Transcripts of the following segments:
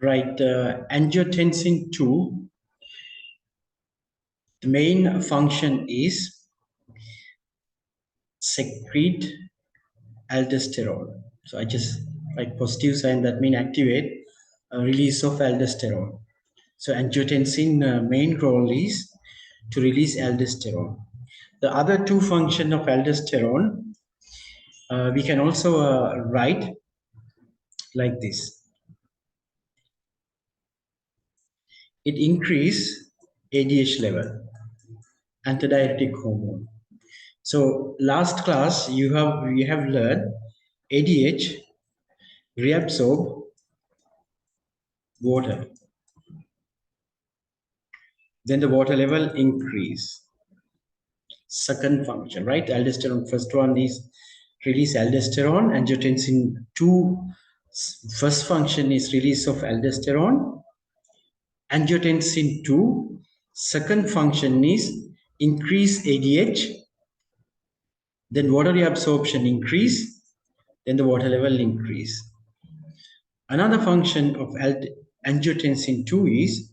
Right, angiotensin 2, the main function is secrete aldosterone. So I just write positive sign, that means activate release of aldosterone. So angiotensin main role is to release aldosterone. The other two function of aldosterone, we can also write like this. It increase ADH level, antibiotic hormone. So last class we have learned ADH reabsorb water. Then the water level increase. Second function, right? Aldosterone, first one is release aldosterone. Angiotensin 2, first function is release of aldosterone. Angiotensin 2, second function is increase ADH. Then water reabsorption increase. Then the water level increase. Another function of angiotensin 2 is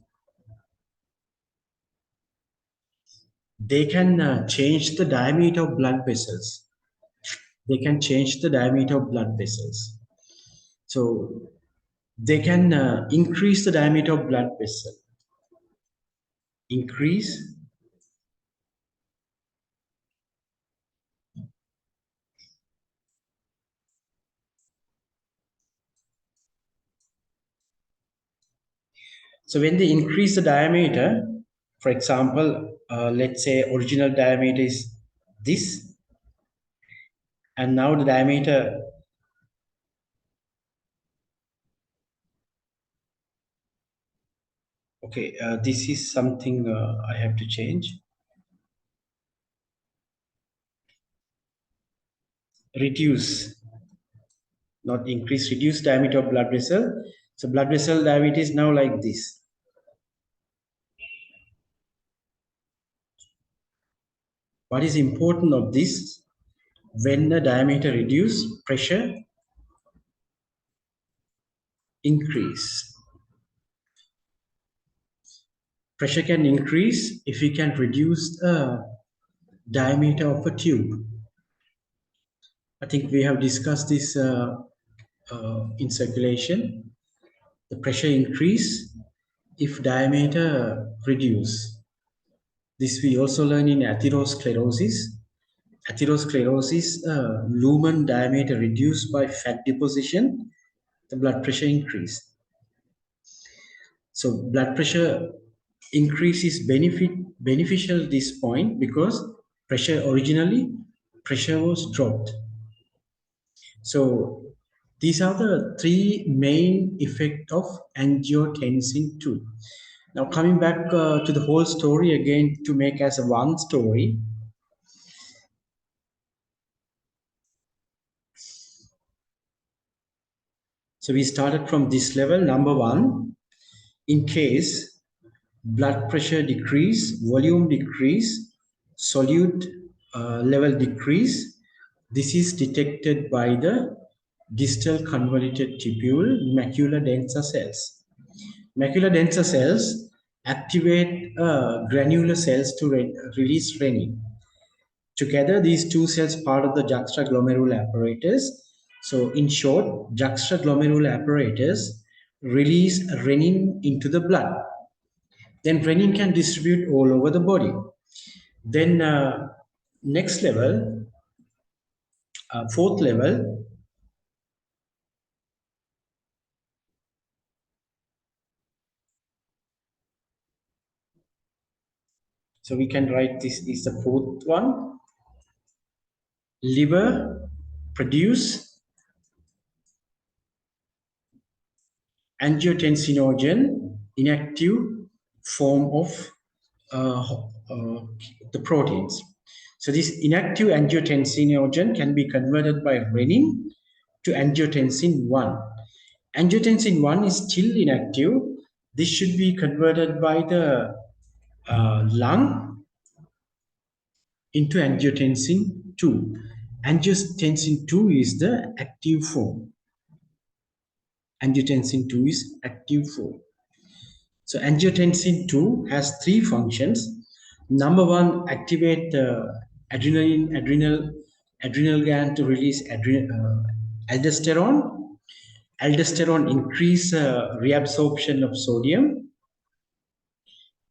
they can change the diameter of blood vessels. They can change the diameter of blood vessels. So they can increase the diameter of blood vessel. Increase so when they increase the diameter, for example, let's say original diameter is this, and now the diameter okay, this is something I have to change. Reduce, not increase, reduce diameter of blood vessel. So blood vessel diameter is now like this. What is important of this? When the diameter reduce, pressure increase. Pressure can increase if we can reduce the diameter of a tube. I think we have discussed this in circulation. The pressure increase if diameter reduce. This we also learn in atherosclerosis. Atherosclerosis, lumen diameter reduced by fat deposition, the blood pressure increase. So blood pressure increase is beneficial at this point because originally pressure was dropped. So these are the three main effects of angiotensin 2. Now coming back to the whole story again to make as a one story. So we started from this level, number 1, in case blood pressure decrease, volume decrease, solute level decrease, this is detected by the distal convoluted tubule macula densa cells. Macula densa cells activate granular cells to release renin. Together, these two cells part of the juxtaglomerular apparatus. So in short, juxtaglomerular apparatus release renin into the blood. Then renin can distribute all over the body. Then next level, fourth level, so we can write this is the fourth one. Liver produce angiotensinogen, inactive form of the proteins. So this inactive angiotensinogen can be converted by renin to angiotensin 1. Angiotensin 1 is still inactive. This should be converted by the lung into angiotensin 2. Angiotensin 2 is the active form. angiotensin 2 is active for. So angiotensin 2 has three functions. Number one, activate the adrenal gland to release aldosterone. Aldosterone increase reabsorption of sodium.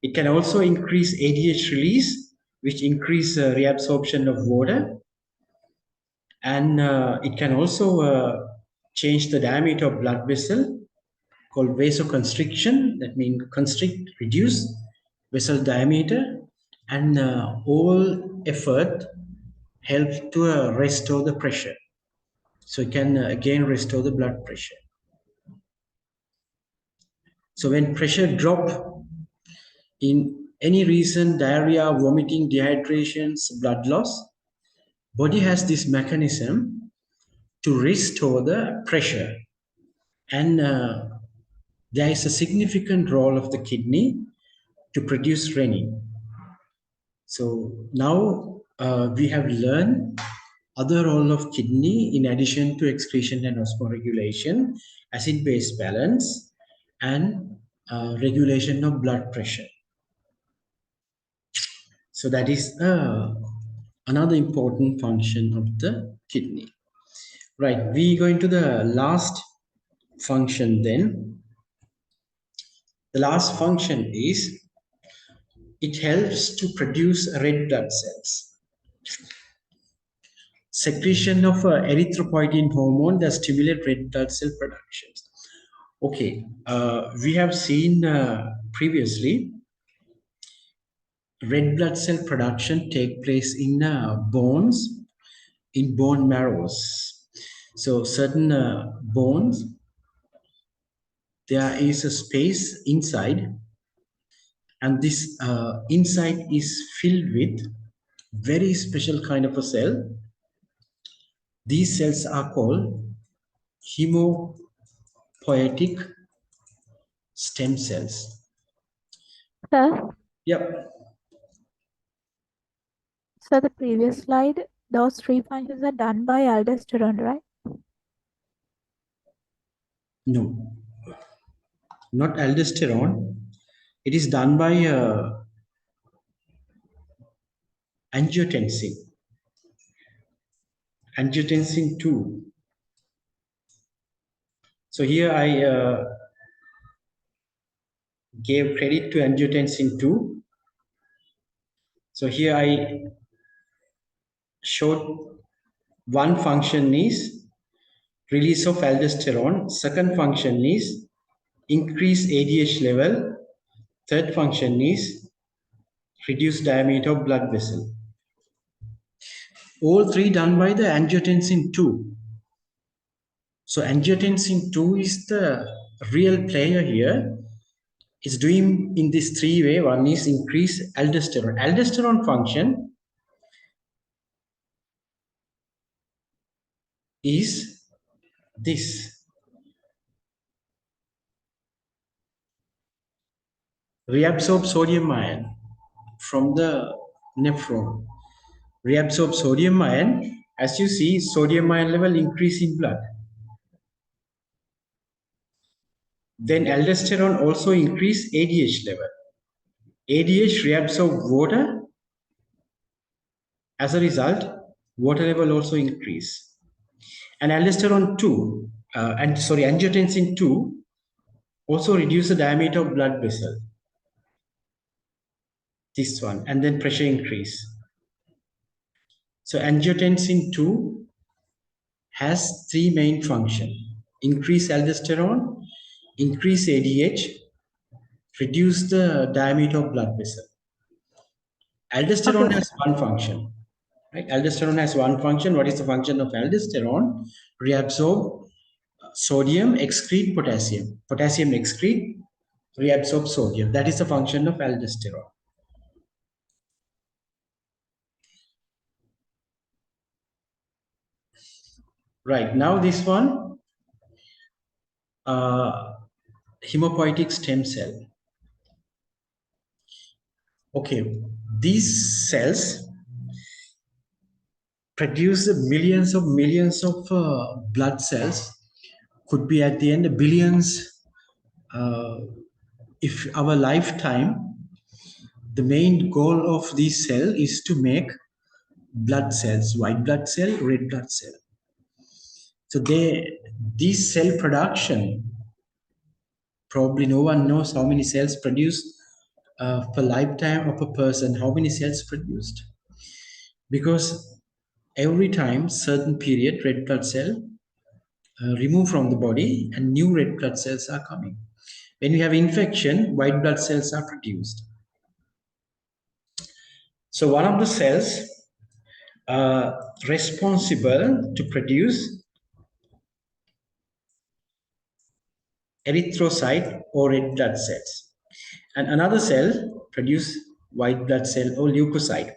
It can also increase ADH release, which increase reabsorption of water. And it can also change the diameter of blood vessel, called vasoconstriction. That means constrict, reduce vessel diameter, and all effort helps to restore the pressure. So it can again restore the blood pressure. So when pressure drop in any reason, diarrhea, vomiting, dehydrations, blood loss, body has this mechanism to restore the pressure. And there is a significant role of the kidney to produce renin. So now we have learned other role of kidney in addition to excretion and osmoregulation, acid-base balance, and regulation of blood pressure. So that is another important function of the kidney. Right, we go into the last function then. The last function is it helps to produce red blood cells. Secretion of erythropoietin hormone that stimulate red blood cell production. Okay, we have seen previously red blood cell production take place in bones, in bone marrows. So certain bones, there is a space inside, and this inside is filled with very special kind of a cell. These cells are called hemopoietic stem cells. Sir, Yep. so the previous slide, those three functions are done by aldosterone, right? No, not aldosterone. It is done by angiotensin. Angiotensin 2. So here I gave credit to angiotensin 2. So here I showed one function is release of aldosterone. Second function is increase ADH level. Third function is reduce diameter of blood vessel. All three done by the angiotensin 2. So angiotensin 2 is the real player here. It's doing in this three way. One is increase aldosterone. Aldosterone function is this. Reabsorb sodium ion from the nephron. Reabsorb sodium ion. As you see, sodium ion level increase in blood. Then aldosterone also increase ADH level. ADH reabsorb water. As a result, water level also increase. And aldosterone 2, angiotensin 2 also reduce the diameter of blood vessel. This one, and then pressure increase. So angiotensin 2 has three main functions: increase aldosterone, increase ADH, reduce the diameter of blood vessel. Aldosterone Okay. has one function, right? Aldosterone has one function. What is the function of aldosterone? Reabsorb sodium, excrete potassium. Potassium excrete, reabsorb sodium. That is the function of aldosterone. Right, now this one, hemopoietic stem cell. Okay, these cells produce millions of blood cells could be at the end billions. If our lifetime, the main goal of this cell is to make blood cells, white blood cell, red blood cell. So this cell production, probably no one knows how many cells produced per lifetime of a person, how many cells produced. Because every time, certain period, red blood cell removed from the body and new red blood cells are coming. When you have infection, white blood cells are produced. So one of the cells responsible to produce erythrocyte or red blood cells, and another cell produce white blood cell or leukocyte.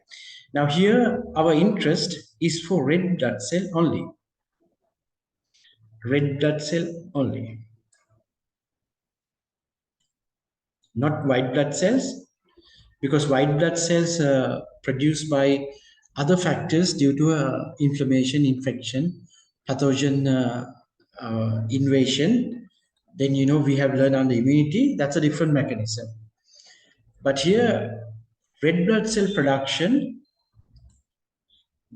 Now here our interest is for red blood cell only. Red blood cell only, not white blood cells, because white blood cells are produced by other factors due to inflammation, infection, pathogen invasion. Then we have learned on the immunity. That's a different mechanism. But here, red blood cell production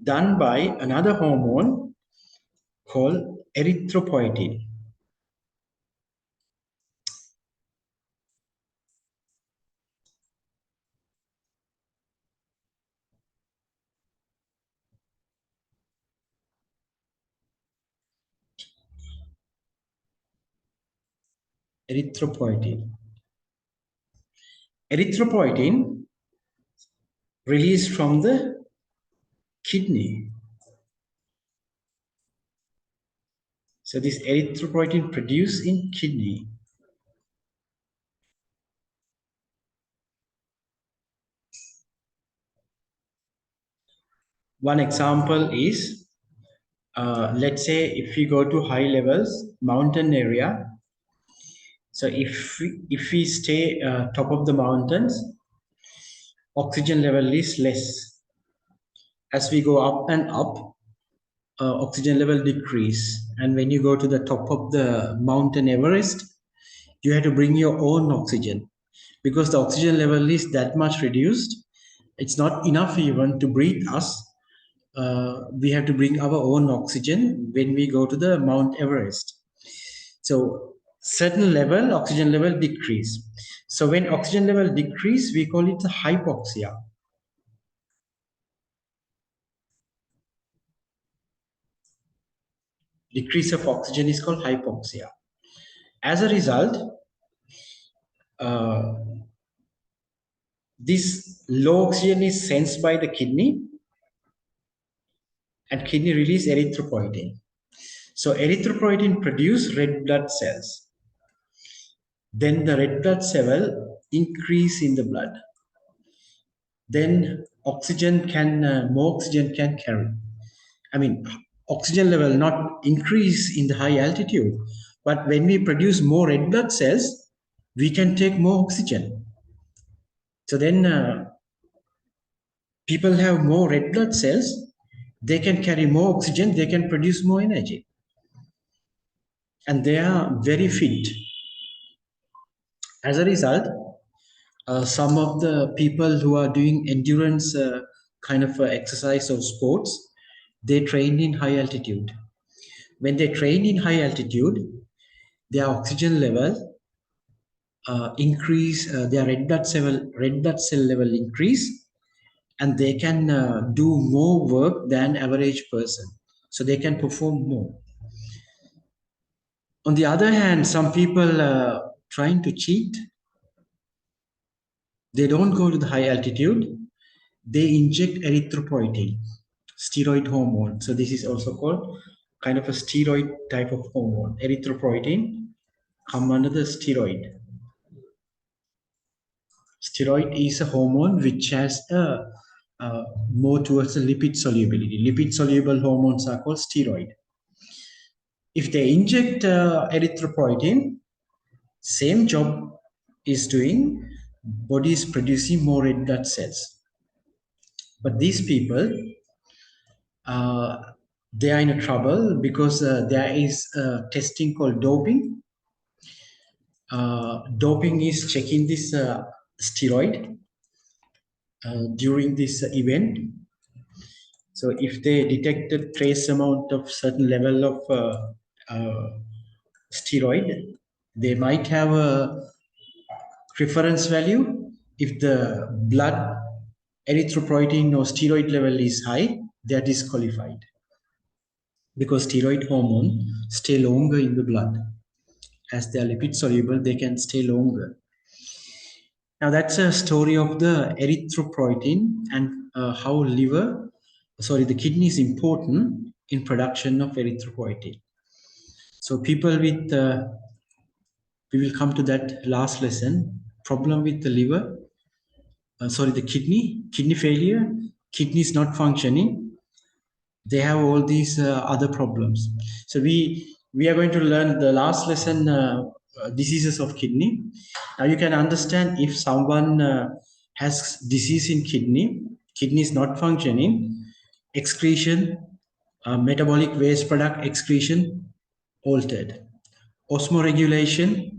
done by another hormone called erythropoietin. Erythropoietin. Erythropoietin released from the kidney. So this erythropoietin produced in kidney. One example is, let's say if we go to high levels, mountain area. So if we stay top of the mountains, oxygen level is less. As we go up and up, oxygen level decrease. And when you go to the top of the mountain Everest, you have to bring your own oxygen because the oxygen level is that much reduced. It's not enough even to breathe us. We have to bring our own oxygen when we go to the Mount Everest. So certain level, oxygen level decrease. So when oxygen level decrease, we call it the hypoxia. Decrease of oxygen is called hypoxia. As a result, this low oxygen is sensed by the kidney, and kidney release erythropoietin. So erythropoietin produce red blood cells. Then the red blood cell increase in the blood. Then oxygen can more oxygen can carry. I mean, oxygen level not increase in the high altitude, but when we produce more red blood cells, we can take more oxygen. So then people have more red blood cells, they can carry more oxygen, they can produce more energy. And they are very fit. As a result, some of the people who are doing endurance kind of exercise or sports, they train in high altitude. When they train in high altitude, their oxygen level increase, their red blood cell level increase, and they can do more work than average person. So they can perform more. On the other hand, some people trying to cheat. They don't go to the high altitude. They inject erythropoietin, steroid hormone. So this is also called kind of a steroid type of hormone. Erythropoietin come under the steroid. Steroid is a hormone which has more towards the lipid solubility. Lipid soluble hormones are called steroid. If they inject erythropoietin, same job is doing, body is producing more red blood cells. But these people, they are in a trouble because there is a testing called doping. Doping is checking this steroid during this event. So if they detect a trace amount of certain level of steroid, they might have a reference value. If the blood erythropoietin or steroid level is high, they are disqualified because steroid hormone stay longer in the blood. As they are lipid soluble, they can stay longer. Now that's a story of the erythropoietin and how the kidney is important in production of erythropoietin. So people with, we will come to that last lesson, problem with the liver, the kidney failure, kidney is not functioning. They have all these other problems. So we are going to learn the last lesson, diseases of kidney. Now you can understand if someone has disease in kidney is not functioning, excretion, metabolic waste product excretion altered, osmoregulation,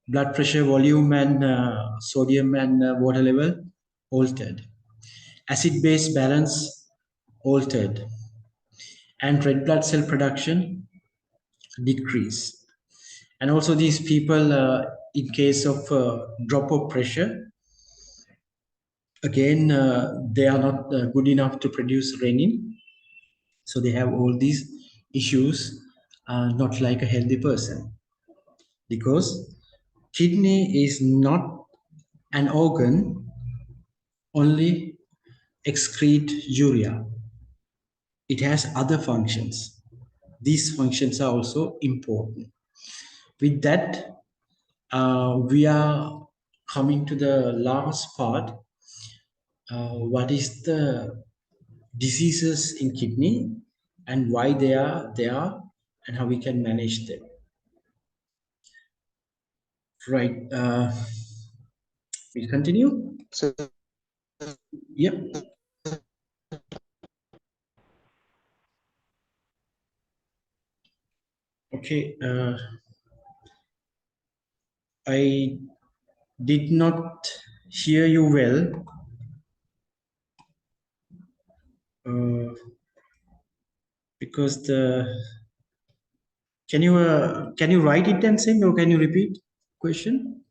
blood pressure, volume, and sodium and water level altered, acid base balance altered, and red blood cell production decrease. And also these people, in case of drop of pressure, again, they are not good enough to produce renin. So they have all these issues, not like a healthy person. Because kidney is not an organ only excrete urea. It has other functions. These functions are also important. With that, we are coming to the last part. What is the diseases in kidney and why they are there and how we can manage them? Right. We'll continue. So, Yep. Okay. I did not hear you well. Because can you write it and send, or can you repeat question?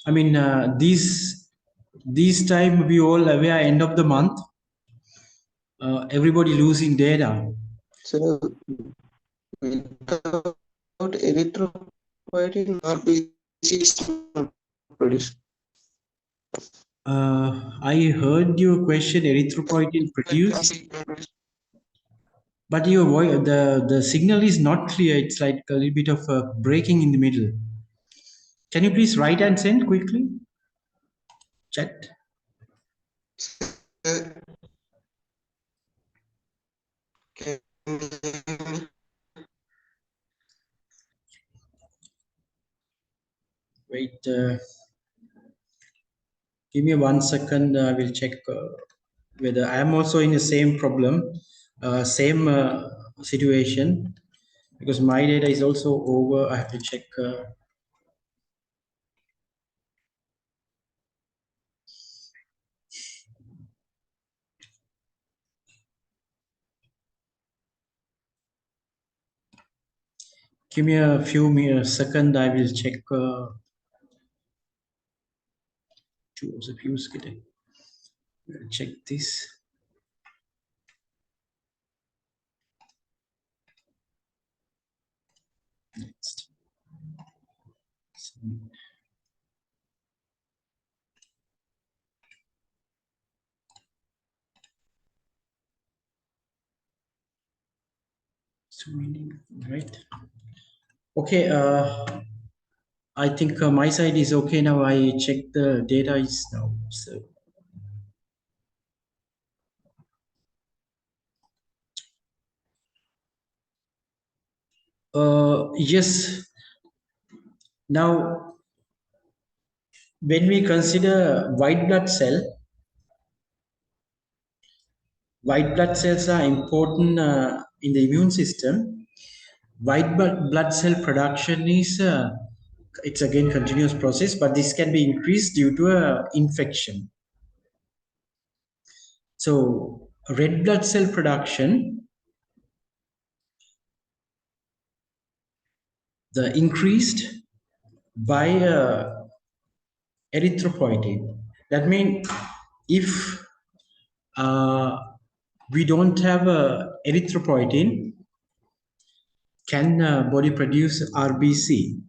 I mean, these time we all aware end of the month, everybody losing data. so without erythropoietin, our disease not produced. I heard your question, erythropoietin produced, but your voice, the signal is not clear. It's like a little bit of breaking in the middle. Can you please write and send quickly? Chat. Can Wait. Give me 1 second. I will check whether I am also in the same problem, same situation, because my data is also over. I have to check. Give me a few second. I will check. Check this. Next. Right. Okay. I think my side is okay now. I check the data is now. So. Yes. Now, when we consider white blood cell, White blood cells are important in the immune system. White blood cell production is it's again continuous process, but this can be increased due to a infection. So red blood cell production, the increased by erythropoietin. That means if we don't have erythropoietin, can body produce RBC?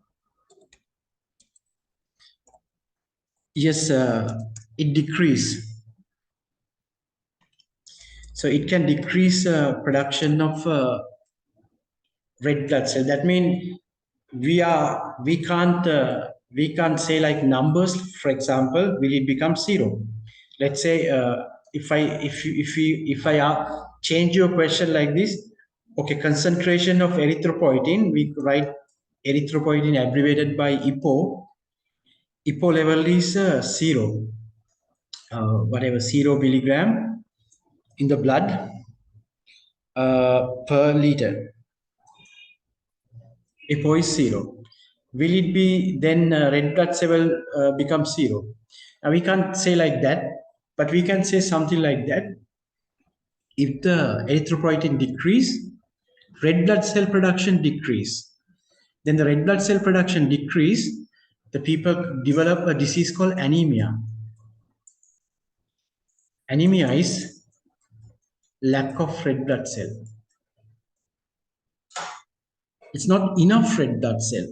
Yes, it decrease. So it can decrease production of red blood cell. That means we can't say like numbers. For example, will it become 0? Let's say if I change your question like this. Okay, concentration of erythropoietin, we write erythropoietin abbreviated by EPO. EPO level is 0, whatever, 0 milligram in the blood per liter. EPO is 0. Will it be then red blood cell become 0? Now we can't say like that, but we can say something like that. If the erythropoietin decrease, red blood cell production decrease. Then the red blood cell production decrease, the people develop a disease called anemia. Anemia is lack of red blood cell. It's not enough red blood cell.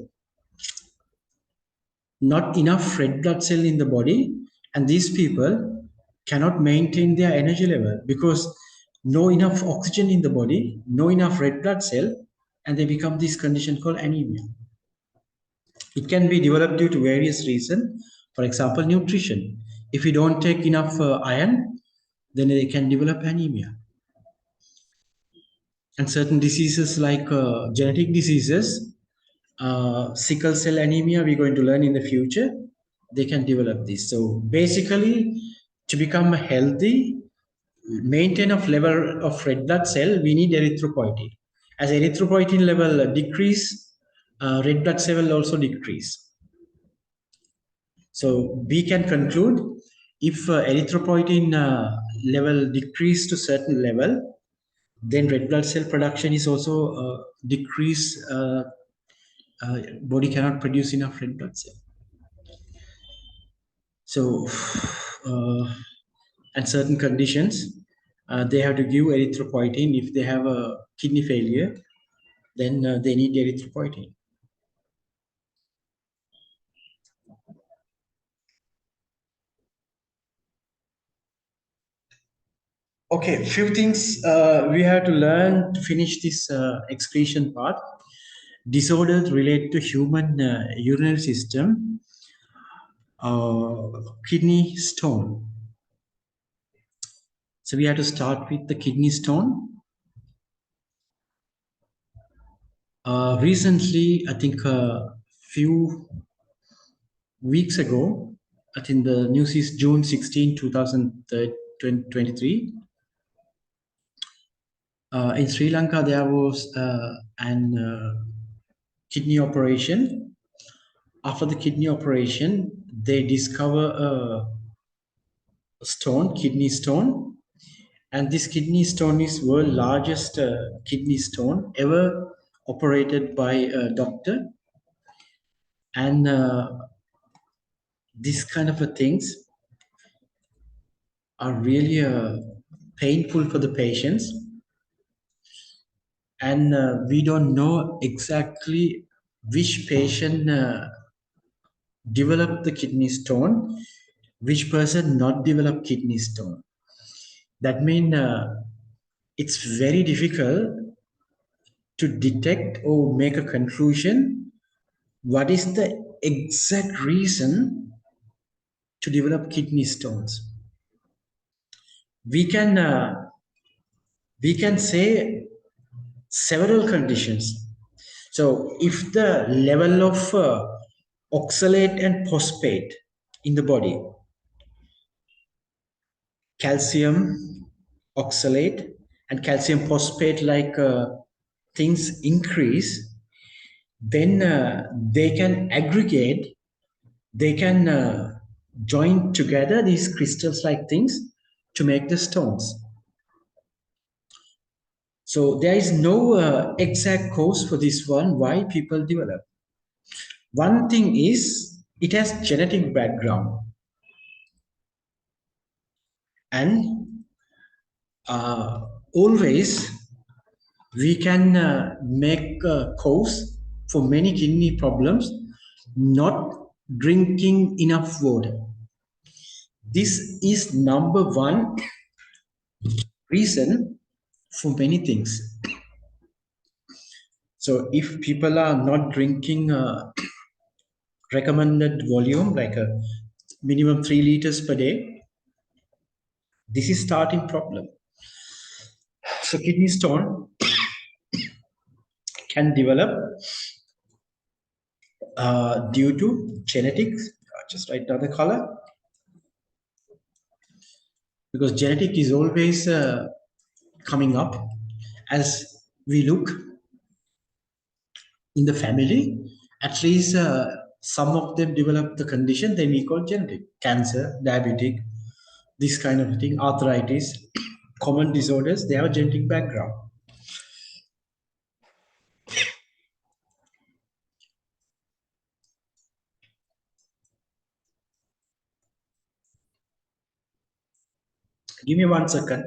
Not enough red blood cell in the body, and these people cannot maintain their energy level because no enough oxygen in the body, no enough red blood cell, and they become this condition called anemia. It can be developed due to various reasons. For example, nutrition. If you don't take enough iron, then they can develop anemia. And certain diseases like genetic diseases, sickle cell anemia, we're going to learn in the future, they can develop this. So basically, to become healthy, maintain of level of red blood cell, we need erythropoietin. As erythropoietin level decrease, red blood cell will also decrease. So we can conclude if erythropoietin level decrease to certain level, then red blood cell production is also decrease. Body cannot produce enough red blood cell. So, and certain conditions, they have to give erythropoietin. If they have a kidney failure, then they need erythropoietin. Okay, few things we have to learn to finish this excretion part. Disorders related to human urinary system, kidney stone. So we have to start with the kidney stone. Recently, I think a few weeks ago, I think the news is June 16, 2023. In Sri Lanka, there was an kidney operation. After the kidney operation, they discover a stone, kidney stone. And this kidney stone is world's largest kidney stone ever operated by a doctor. And this kind of things are really painful for the patients. And we don't know exactly which patient developed the kidney stone, which person not developed kidney stone. That means it's very difficult to detect or make a conclusion what is the exact reason to develop kidney stones. We can say several conditions. So if the level of oxalate and phosphate in the body, calcium, oxalate and calcium phosphate like things increase, then they can aggregate, they can join together these crystals like things to make the stones. So there is no exact cause for this one, why people develop. One thing is it has genetic background, and always we can make a cause for many kidney problems not drinking enough water. This is number one reason for many things. So if people are not drinking recommended volume like a minimum 3 liters per day, this is starting problem. So kidney stone can develop due to genetics. Just write down the color, because genetic is always coming up as we look in the family. At least some of them develop the condition then we call genetic: cancer, diabetic, this kind of thing, arthritis, common disorders. They have a genetic background. Give me 1 second.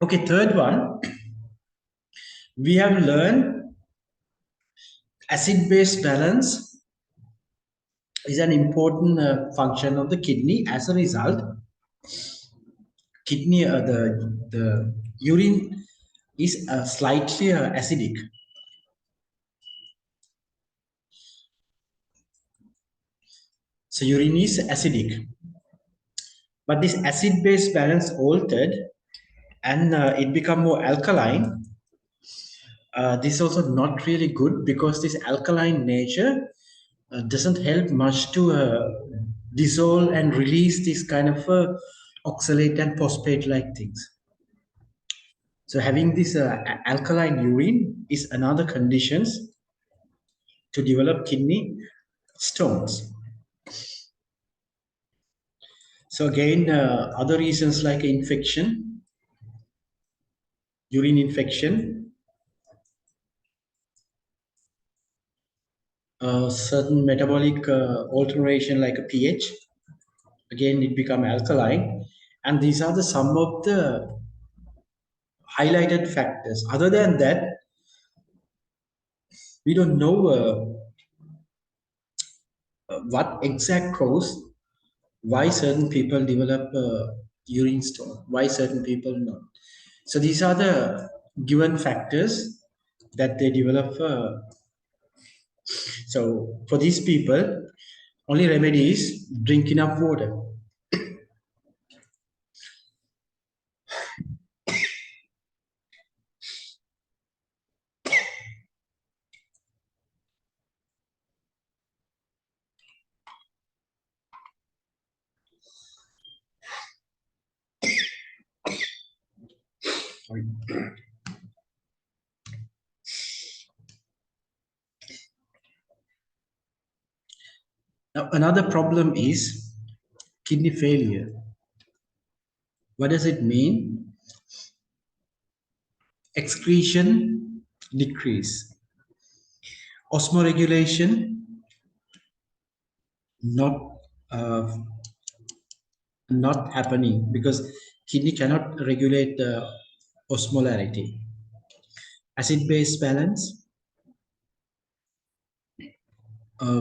Okay, third one, we have learned acid-base balance is an important function of the kidney. As a result, kidney the urine is slightly acidic. So urine is acidic, but this acid-base balance altered and it become more alkaline. This is also not really good, because this alkaline nature doesn't help much to dissolve and release this kind of oxalate and phosphate like things. So having this alkaline urine is another conditions to develop kidney stones. So again, other reasons like infection, urine infection, certain metabolic alteration like a pH, again it become alkaline, and these are the some of the highlighted factors. Other than that, we don't know what exact cause why certain people develop urine stone, why certain people not. So these are the given factors that they develop. So for these people, only remedy is drink enough water. Sorry. Now another problem is kidney failure. What does it mean? Excretion decrease, osmoregulation not uh, not happening, because kidney cannot regulate the osmolarity. Acid-base balance,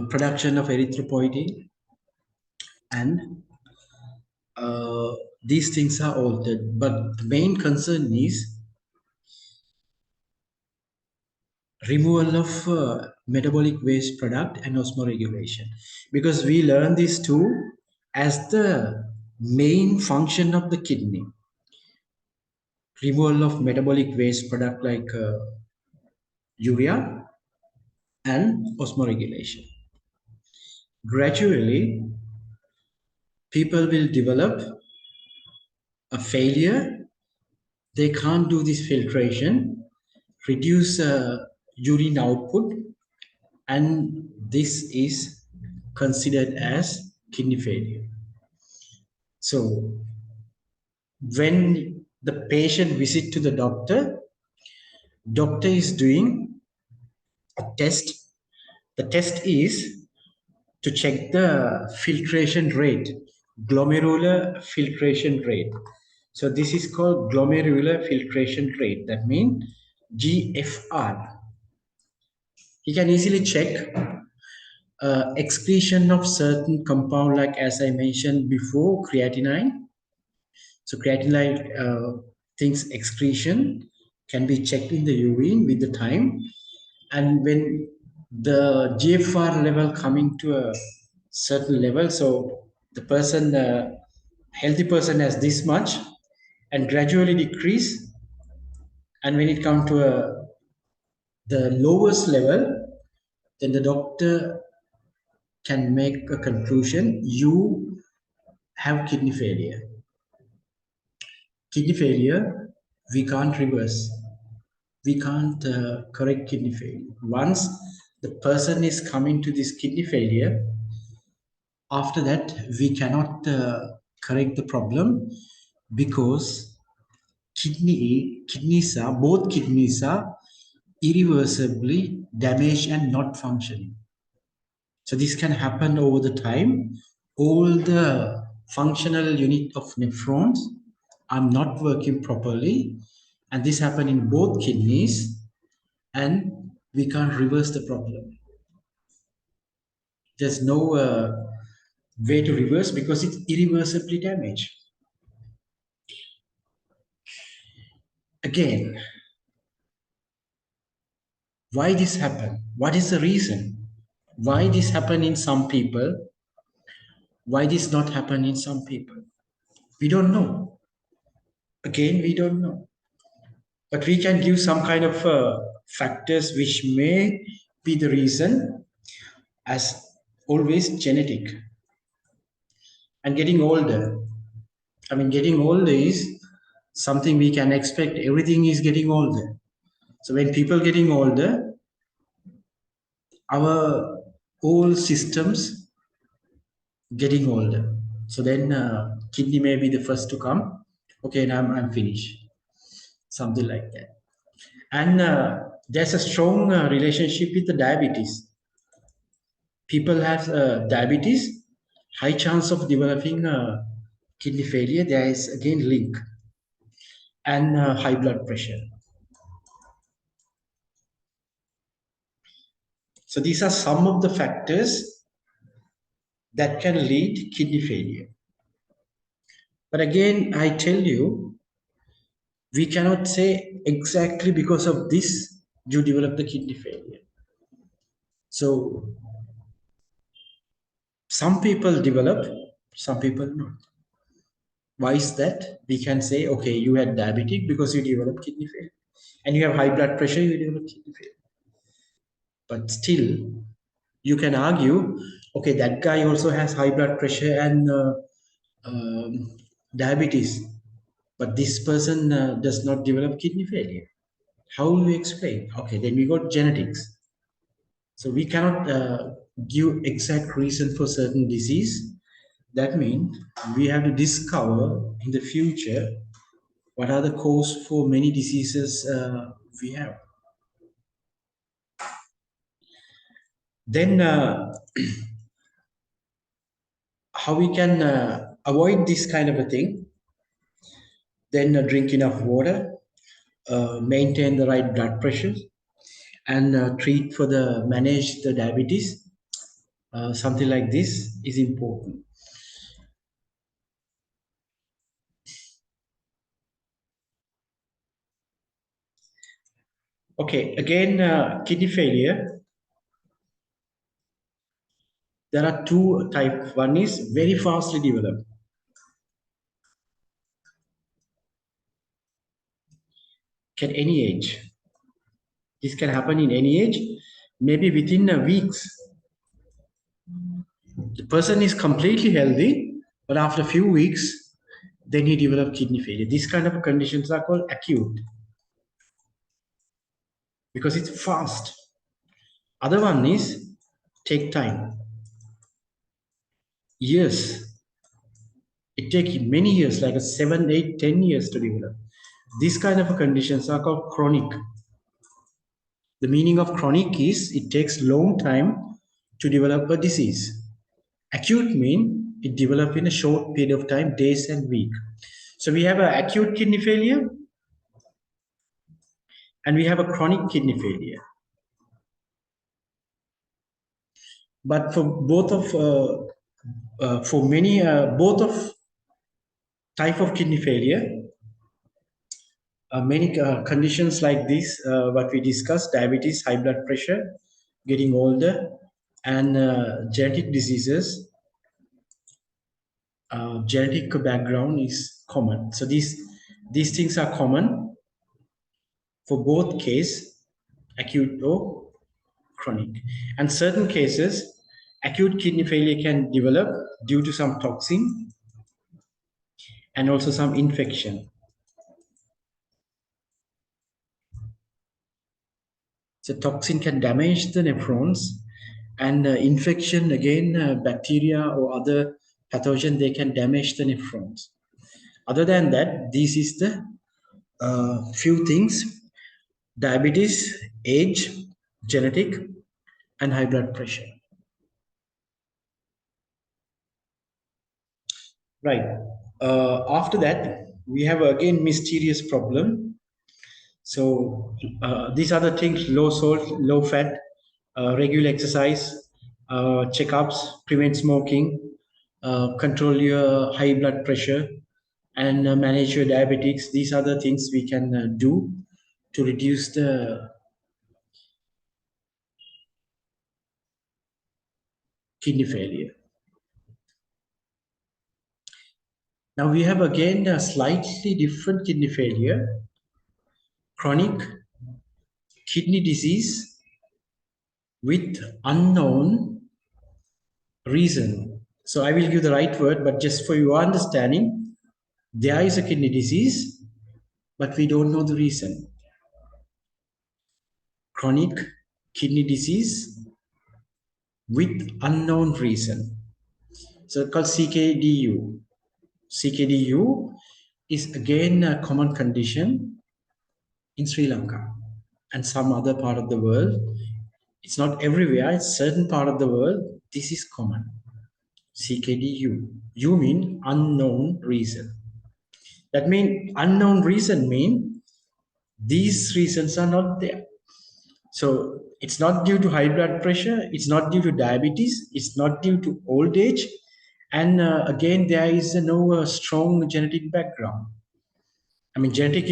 production of erythropoietin, and these things are altered. But the main concern is removal of metabolic waste product and osmoregulation, because we learn these two as the main function of the kidney, removal of metabolic waste product like urea and osmoregulation. Gradually, people will develop a failure. They can't do this filtration, reduce urine output, and this is considered as kidney failure. So when the patient visit to the doctor, doctor is doing a test. The test is to check the filtration rate, glomerular filtration rate. So this is called glomerular filtration rate. That means GFR. He can easily check excretion of certain compound, like as I mentioned before, creatinine. So creatinine things excretion can be checked in the urine with the time, and when the GFR level coming to a certain level, so the person, healthy person has this much, and gradually decrease, and when it come to the lowest level, then the doctor can make a conclusion: you have kidney failure. Kidney failure, we can't reverse. We can't correct kidney failure. Once the person is coming to this kidney failure, after that we cannot correct the problem, because both kidneys are irreversibly damaged and not functioning. So this can happen over the time. All the functional unit of nephrons are not working properly, and this happen in both kidneys, and we can't reverse the problem. There's no way to reverse because it's irreversibly damaged. Again, why this happen? What is the reason? Why this happen in some people? Why this not happen in some people? We don't know. Again, we don't know. But we can give some kind of factors which may be the reason, as always genetic. And getting older. I mean, getting older is something we can expect. Everything is getting older. So when people getting older, our whole systems getting older. So then kidney may be the first to come. Okay, now I'm finished. Something like that. And there's a strong relationship with the diabetes. People have diabetes, high chance of developing kidney failure. There is again link. And high blood pressure. So these are some of the factors that can lead kidney failure. But again, I tell you, we cannot say exactly because of this you develop the kidney failure. So some people develop, some people not. Why is that? We can say, okay, you had diabetic because you developed kidney failure, and you have high blood pressure, you develop kidney failure. But still, you can argue, okay, that guy also has high blood pressure and diabetes, but this person does not develop kidney failure. How will we explain? Okay, then we got genetics. So we cannot give exact reason for certain disease. That means we have to discover in the future what are the cause for many diseases we have. Then how we can avoid this kind of a thing? Then drink enough water, maintain the right blood pressure, and treat for the manage the diabetes. Something like this is important. Okay, again, kidney failure. There are two types. One is very fastly developed. At any age. This can happen in any age, maybe within a weeks. The person is completely healthy, but after a few weeks, then he develops kidney failure. These kind of conditions are called acute because it's fast. Other one is take time. Years. It takes many years, like 7, 8, 10 years to develop. These kind of conditions are called chronic. The meaning of chronic is it takes long time to develop a disease. Acute mean it develop in a short period of time, days and week. So we have an acute kidney failure and we have a chronic kidney failure. But for both of both of type of kidney failure, many conditions like this, what we discussed, diabetes, high blood pressure, getting older, and genetic diseases, genetic background is common. So these things are common for both case, acute or chronic. And certain cases, acute kidney failure can develop due to some toxin and also some infection. So toxin can damage the nephrons, and infection, again, bacteria or other pathogen, they can damage the nephrons. Other than that, this is the few things: diabetes, age, genetic, and high blood pressure. Right. After that, we have again mysterious problem. So these are the things: low salt, low fat, regular exercise, checkups, prevent smoking, control your high blood pressure, and manage your diabetics. These are the things we can do to reduce the kidney failure. Now we have again a slightly different kidney failure: chronic kidney disease with unknown reason. So I will give the right word, but just for your understanding, there is a kidney disease, but we don't know the reason. Chronic kidney disease with unknown reason. So it's called CKDU. CKDU is again a common condition in Sri Lanka and some other part of the world. It's not everywhere, it's certain part of the world. This is common. CKDU. U mean unknown reason. That means unknown reason mean these reasons are not there. So it's not due to high blood pressure, it's not due to diabetes, it's not due to old age, and again there is no strong genetic background. I mean, genetic